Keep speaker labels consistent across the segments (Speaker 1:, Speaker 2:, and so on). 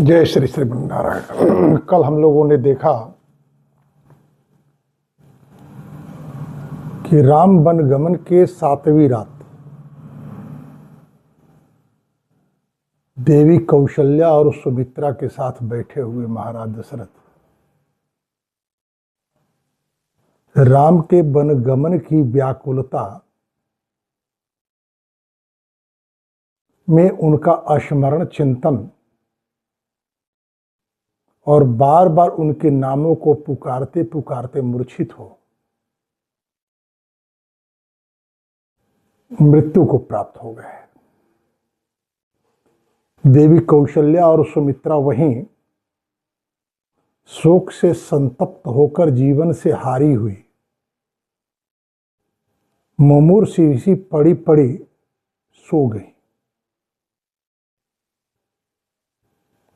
Speaker 1: जय श्री श्रीमन्नारायण। कल हम लोगों ने देखा कि राम वनगमन के 7वीं रात देवी कौशल्या और सुमित्रा के साथ बैठे हुए महाराज दशरथ राम के वनगमन की व्याकुलता में उनका स्मरण चिंतन और बार बार उनके नामों को पुकारते पुकारते मूर्छित हो मृत्यु को प्राप्त हो गए। देवी कौशल्या और सुमित्रा वहीं शोक से संतप्त होकर जीवन से हारी हुई मुमूर्षु सी पड़ी पड़ी सो गई।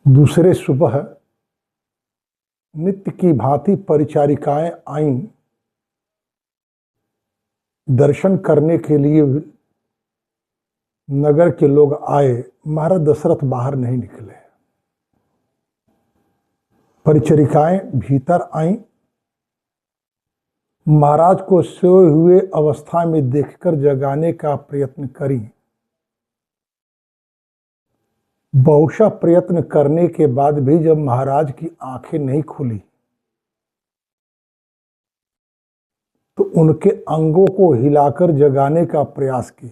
Speaker 1: दूसरे सुबह नित्य की भांति परिचारिकाएं आईं। दर्शन करने के लिए नगर के लोग आए। महाराज दशरथ बाहर नहीं निकले। परिचारिकाएं भीतर आईं। महाराज को सोए हुए अवस्था में देखकर जगाने का प्रयत्न करी। बहुशः प्रयत्न करने के बाद भी जब महाराज की आंखें नहीं खुली तो उनके अंगों को हिलाकर जगाने का प्रयास की।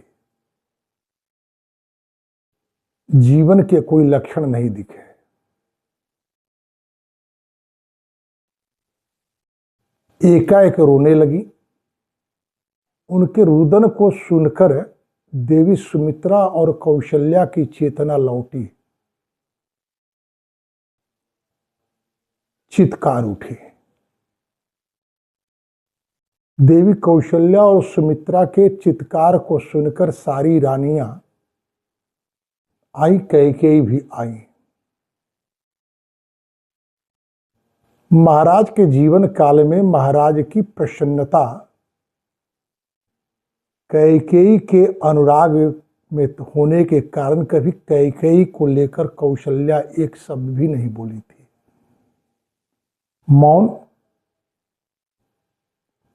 Speaker 1: जीवन के कोई लक्षण नहीं दिखे। एकाएक रोने लगी। उनके रुदन को सुनकर देवी सुमित्रा और कौशल्या की चेतना लौटी। चित्कार उठी। देवी कौशल्या और सुमित्रा के चित्कार को सुनकर सारी रानियां आई। कैकेयी भी आई। महाराज के जीवन काल में महाराज की प्रसन्नता कैकेयी के अनुराग में होने के कारण कभी कैकेयी को लेकर कौशल्या एक शब्द भी नहीं बोली थी। मौन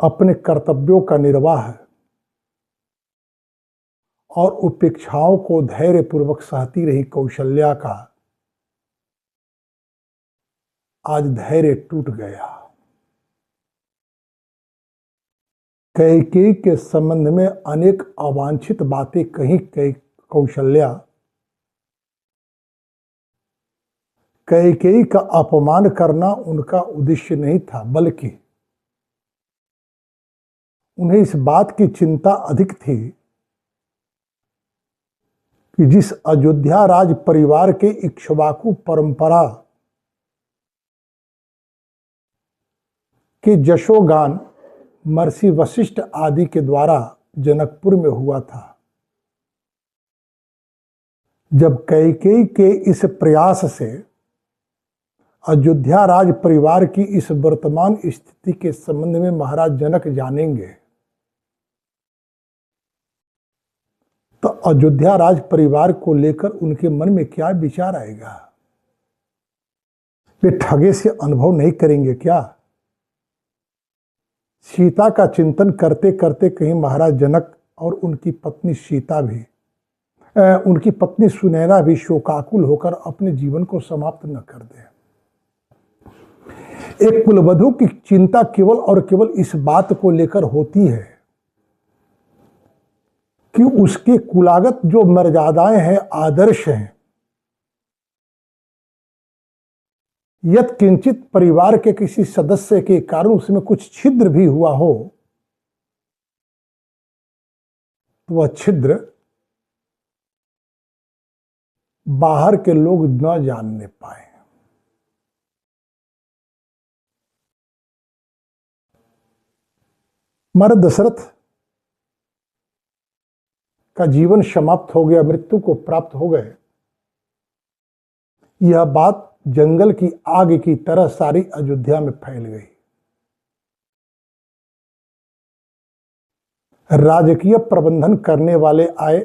Speaker 1: अपने कर्तव्यों का निर्वाह और उपेक्षाओं को धैर्यपूर्वक सहती रही कौशल्या का आज धैर्य टूट गया। कैकेयी के संबंध में अनेक अवांछित बातें कही कौशल्या। कैकेयी का अपमान करना उनका उद्देश्य नहीं था, बल्कि उन्हें इस बात की चिंता अधिक थी कि जिस अयोध्या राज परिवार के इक्ष्वाकु परंपरा के यशोगान महर्षि वशिष्ठ आदि के द्वारा जनकपुर में हुआ था, जब कैकेयी के इस प्रयास से अयोध्या राज परिवार की इस वर्तमान स्थिति के संबंध में महाराज जनक जानेंगे तो अयोध्या राज परिवार को लेकर उनके मन में क्या विचार आएगा? वे ठगे से अनुभव नहीं करेंगे क्या? सीता का चिंतन करते करते कहीं महाराज जनक और उनकी पत्नी सीता भी, उनकी पत्नी सुनैना भी शोकाकुल होकर अपने जीवन को समाप्त न कर दे। एक कुलवधू की चिंता केवल और केवल इस बात को लेकर होती है कि उसके कुलागत जो मर्यादाएं हैं, आदर्श हैं, यदि किंचित परिवार के किसी सदस्य के कारण उसमें कुछ छिद्र भी हुआ हो तो वह छिद्र बाहर के लोग न जानने पाए। महाराज दशरथ का जीवन समाप्त हो गया, मृत्यु को प्राप्त हो गए। यह बात जंगल की आग की तरह सारी अयोध्या में फैल गई। राजकीय प्रबंधन करने वाले आए।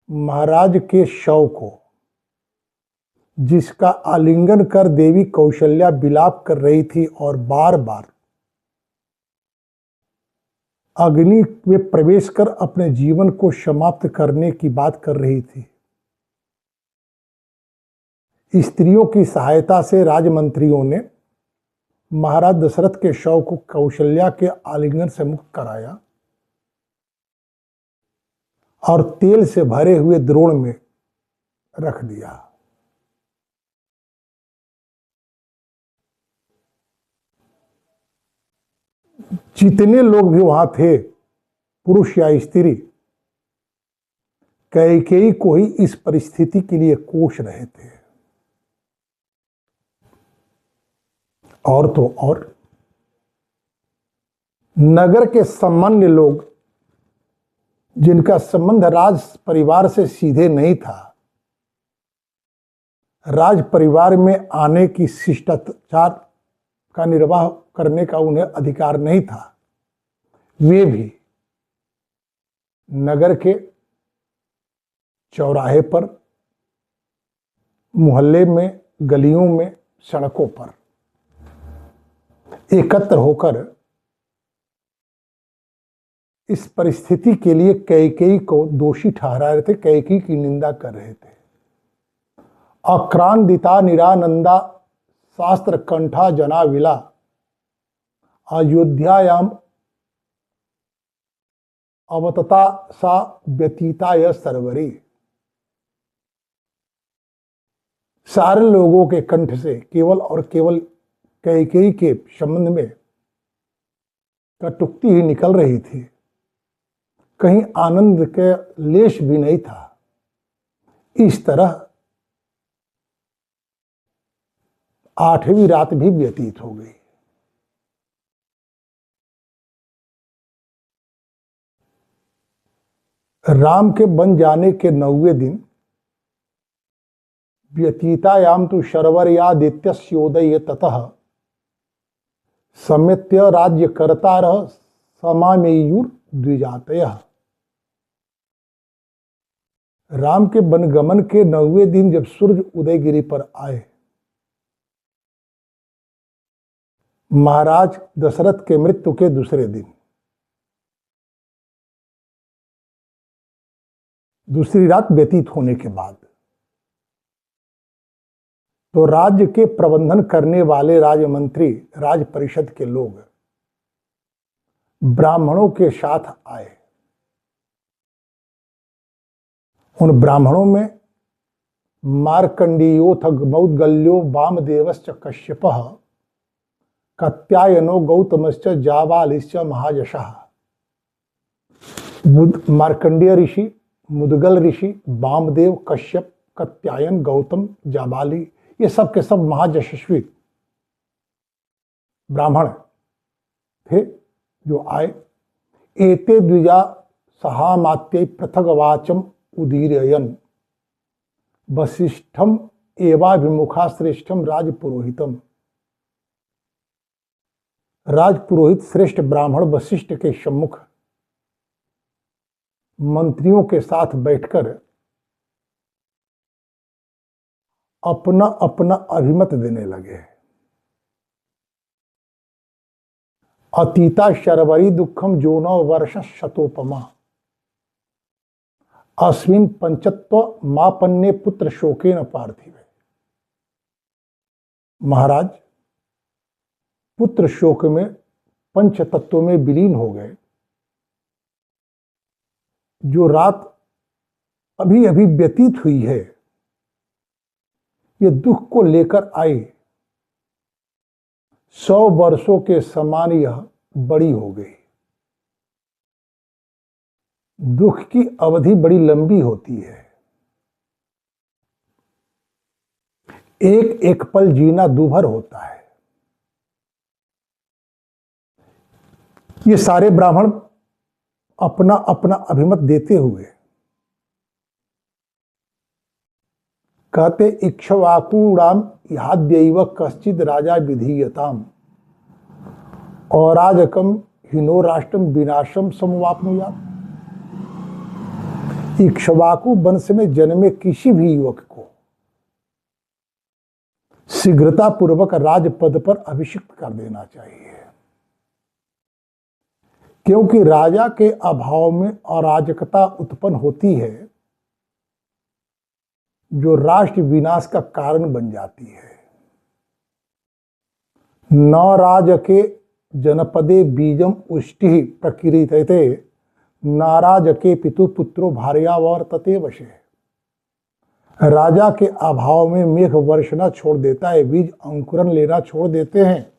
Speaker 1: महाराज के शव को जिसका आलिंगन कर देवी कौशल्या विलाप कर रही थी और बार बार अग्नि में प्रवेश कर अपने जीवन को समाप्त करने की बात कर रही थी। स्त्रियों की सहायता से राजमंत्रियों ने महाराज दशरथ के शव को कौशल्या के आलिंगन से मुक्त कराया और तेल से भरे हुए द्रोण में रख दिया। जितने लोग भी वहां थे, पुरुष या स्त्री, कैकेयी को ही इस परिस्थिति के लिए कोस रहे थे। और तो और नगर के सामान्य लोग, जिनका संबंध राज परिवार से सीधे नहीं था, राज परिवार में आने की शिष्टाचार का निर्वाह करने का उन्हें अधिकार नहीं था, वे भी नगर के चौराहे पर, मोहल्ले में, गलियों में, सड़कों पर एकत्र होकर इस परिस्थिति के लिए कैकेयी को दोषी ठहरा रहे थे, कैकेयी की निंदा कर रहे थे। अक्रांदिता निरानंदा शास्त्र कंठा जना विला अयोध्यायाम अवतता सा व्यतीता य सर्वरी। सारे लोगों के कंठ से केवल और केवल कैकेयी के संबंध में कटुक्ति ही निकल रही थी, कहीं आनंद के लेश भी नहीं था। इस तरह 8वीं रात भी व्यतीत हो गई। राम के बन जाने के 9वें दिन व्यतीतायाम तो शर्वर्यादित्यस्योदय ततः सम्यत्य राज्य कर्तार समामेयुर द्विजातयः। राम के वनगमन के 9वें दिन जब सूर्य उदयगिरी पर आए, महाराज दशरथ के मृत्यु के दूसरे दिन, दूसरी रात व्यतीत होने के बाद, तो राज्य के प्रबंधन करने वाले राजमंत्री, राज परिषद के लोग ब्राह्मणों के साथ आए। उन ब्राह्मणों में मार्कंडेयोथ मौद्गल्यो वामदेवश्च कश्यपः कात्यायनो गौतमश्च जाबालिश्च महायशः। मार्कंडेय ऋषि, मुद्गल ऋषि, वामदेव, कश्यप, कात्यायन, गौतम, जाबाली, ये सब के सब महायशस्वी ब्राह्मण थे जो आए। एते द्विजा सहामात्यै पृथग्वाचम उदीरयन वसिष्ठम एवाभिमुखा श्रेष्ठम राजपुरोहितम। राजपुरोहित श्रेष्ठ ब्राह्मण वशिष्ठ के सम्मुख मंत्रियों के साथ बैठकर अपना अपना अभिमत देने लगे। अतीता शर्वरी दुखम जोनो वर्ष शतोपमा अस्मिन पंचत्व मापन्ने पुत्र शोकेन पार्थिवे। महाराज पुत्र शोक में पंच तत्वों में विलीन हो गए। जो रात अभी अभी व्यतीत हुई है, ये दुख को लेकर आई 100 वर्षों के समान यह बड़ी हो गई। दुख की अवधि बड़ी लंबी होती है। एक एक पल जीना दूभर होता है। ये सारे ब्राह्मण अपना अपना अभिमत देते हुए कहते, इक्ष्वाकुणाम इहाद्यैव कश्चिद राजा विधीयताम औराजकम हिनो राष्ट्रम विनाशम समवाप्नुयात्। इक्ष्वाकु वंश में जन्मे किसी भी युवक को शीघ्रतापूर्वक राजपद पर अभिषिक्त कर देना चाहिए, क्योंकि राजा के अभाव में अराजकता उत्पन्न होती है जो राष्ट्र विनाश का कारण बन जाती है। न राजके जनपदे बीजम उष्टि प्रकीर्यते, नाराजके पितु पुत्रो भार्या वर्तते वशे। राजा के अभाव में मेघ वर्षना छोड़ देता है, बीज अंकुरन लेना छोड़ देते हैं।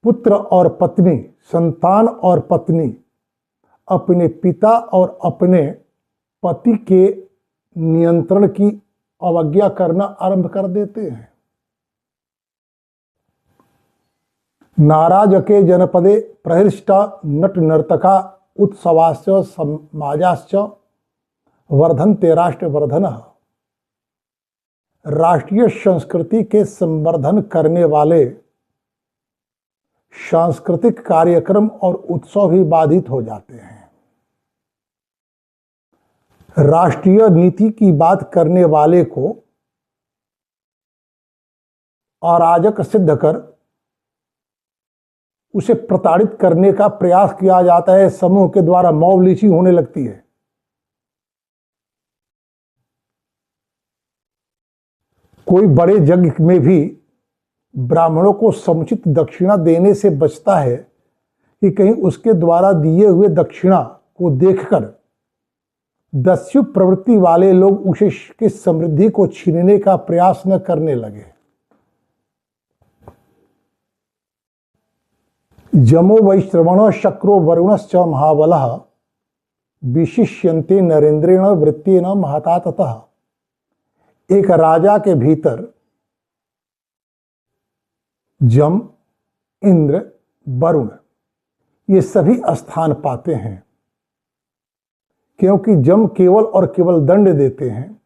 Speaker 1: पुत्र और पत्नी, संतान और पत्नी अपने पिता और अपने पति के नियंत्रण की अवज्ञा करना आरंभ कर देते हैं। नाराजके जनपदे प्रहृष्टा नट नर्तका उत्सवाश्च समाजाश्च वर्धन्ते राष्ट्रवर्धनः। राष्ट्रीय संस्कृति के संवर्धन करने वाले सांस्कृतिक कार्यक्रम और उत्सव भी बाधित हो जाते हैं। राष्ट्रीय नीति की बात करने वाले को अराजक सिद्ध कर उसे प्रताड़ित करने का प्रयास किया जाता है। समूह के द्वारा मॉब लिंचिंग होने लगती है। कोई बड़े यज्ञ में भी ब्राह्मणों को समुचित दक्षिणा देने से बचता है कि कहीं उसके द्वारा दिए हुए दक्षिणा को देखकर दस्यु प्रवृत्ति वाले लोग उसे की समृद्धि को छीनने का प्रयास न करने लगे। जमो वैश्रवण शक्रो वरुणश्च महाबलः विशिष्यन्ते नरेंद्रेण वृत्तेन महता ततः। एक राजा के भीतर जम, इंद्र, वरुण ये सभी स्थान पाते हैं, क्योंकि जम केवल और केवल दंड देते हैं,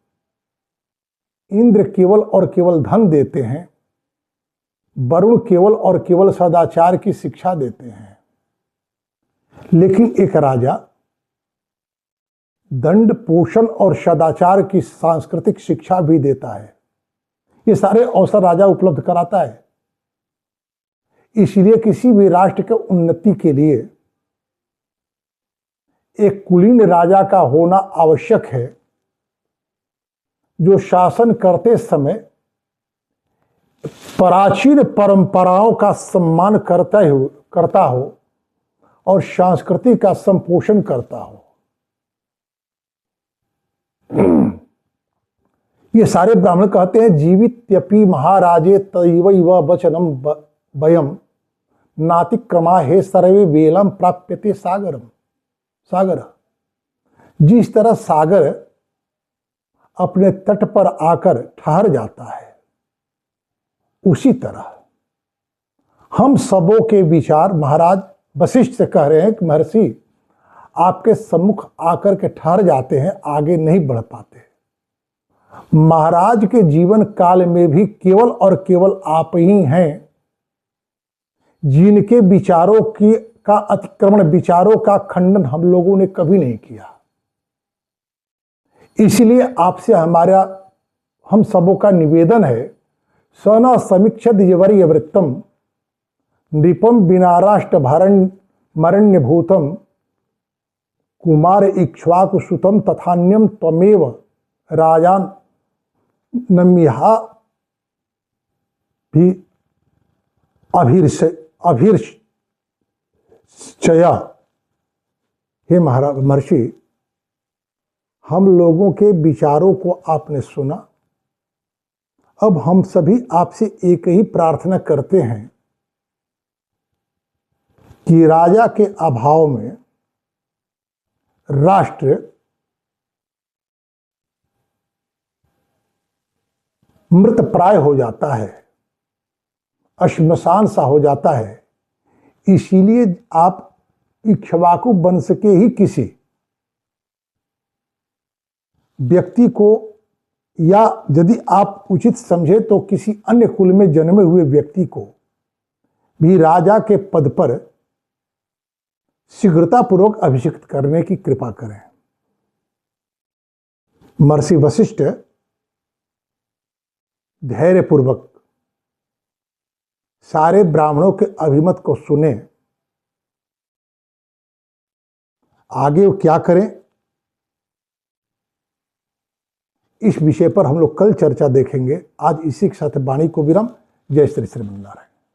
Speaker 1: इंद्र केवल और केवल धन देते हैं, वरुण केवल और केवल सदाचार की शिक्षा देते हैं। लेकिन एक राजा दंड, पोषण और सदाचार की सांस्कृतिक शिक्षा भी देता है। ये सारे अवसर राजा उपलब्ध कराता है। इसलिए किसी भी राष्ट्र के उन्नति के लिए एक कुलीन राजा का होना आवश्यक है, जो शासन करते समय प्राचीन परंपराओं का सम्मान करता हो और संस्कृति का संपोषण करता हो। ये सारे ब्राह्मण कहते हैं जीवित्यपि महाराजे तैवैव वचनम वयम नातिक्रमा हे सर्वे वेलम प्राप्यते सागरम। सागर, जिस तरह सागर अपने तट पर आकर ठहर जाता है, उसी तरह हम सबों के विचार महाराज वशिष्ठ से कह रहे हैं कि महर्षि आपके सम्मुख आकर के ठहर जाते हैं, आगे नहीं बढ़ पाते। महाराज के जीवन काल में भी केवल और केवल आप ही हैं जिनके विचारों का अतिक्रमण, विचारों का खंडन हम लोगों ने कभी नहीं किया। इसलिए आपसे हम सबों का निवेदन है, स समीक्षद यवरीय वृत्तम नृपम विनाराष्ट्र मरण्यभूतम कुमार इक्ष्वाकु सुतम तथान्यम त्वमेव राजान नम्यहा भी अभिर्चया। हे महर्षि, हम लोगों के विचारों को आपने सुना। अब हम सभी आपसे एक ही प्रार्थना करते हैं कि राजा के अभाव में राष्ट्र मृत प्राय हो जाता है, श्मशान सा हो जाता है। इसीलिए आप इक्ष्वाकु वंश के ही किसी व्यक्ति को, या यदि आप उचित समझे तो किसी अन्य कुल में जन्मे हुए व्यक्ति को भी राजा के पद पर शीघ्रतापूर्वक अभिषिक्त करने की कृपा करें। महर्षि वशिष्ठ धैर्यपूर्वक सारे ब्राह्मणों के अभिमत को सुने, आगे वो क्या करें इस विषय पर हम लोग कल चर्चा देखेंगे। आज इसी के साथ वाणी को विराम। जय श्री श्रीमन नारायण।